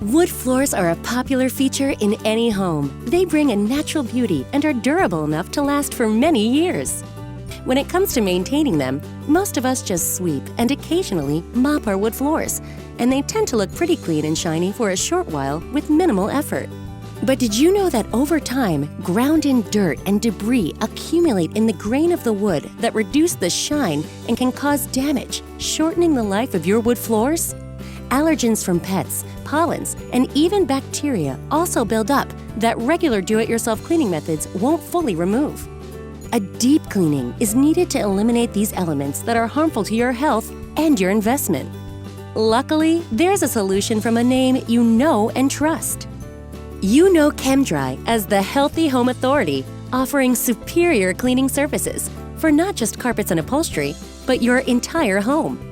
Wood floors are a popular feature in any home. They bring a natural beauty and are durable enough to last for many years. When it comes to maintaining them, most of us just sweep and occasionally mop our wood floors, and they tend to look pretty clean and shiny for a short while with minimal effort. But did you know that over time, ground-in dirt and debris accumulate in the grain of the wood that reduce the shine and can cause damage, shortening the life of your wood floors? Allergens from pets, pollens, and even bacteria also build up that regular do-it-yourself cleaning methods won't fully remove. A deep cleaning is needed to eliminate these elements that are harmful to your health and your investment. Luckily, there's a solution from a name you know and trust. You know Chem-Dry as the Healthy Home Authority, offering superior cleaning services for not just carpets and upholstery, but your entire home.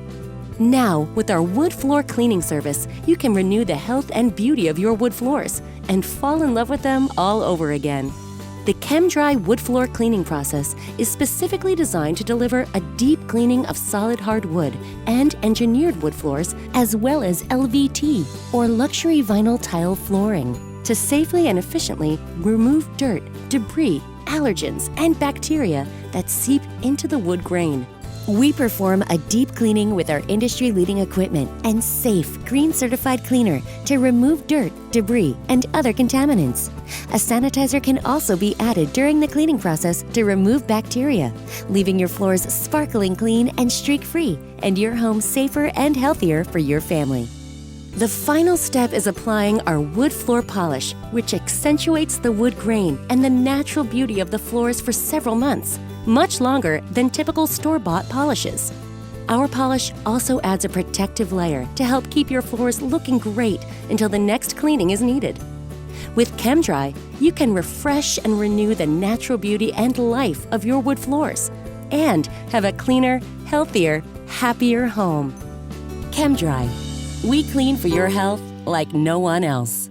Now, with our wood floor cleaning service, you can renew the health and beauty of your wood floors and fall in love with them all over again. The Chem-Dry wood floor cleaning process is specifically designed to deliver a deep cleaning of solid hard wood and engineered wood floors, as well as LVT, or luxury vinyl tile flooring, to safely and efficiently remove dirt, debris, allergens, and bacteria that seep into the wood grain. We perform a deep cleaning with our industry-leading equipment and safe, green-certified cleaner to remove dirt, debris, and other contaminants. A sanitizer can also be added during the cleaning process to remove bacteria, leaving your floors sparkling clean and streak-free, and your home safer and healthier for your family. The final step is applying our wood floor polish, which accentuates the wood grain and the natural beauty of the floors for several months, much longer than typical store-bought polishes. Our polish also adds a protective layer to help keep your floors looking great until the next cleaning is needed. With Chem-Dry, you can refresh and renew the natural beauty and life of your wood floors and have a cleaner, healthier, happier home. Chem-Dry. We clean for your health like no one else.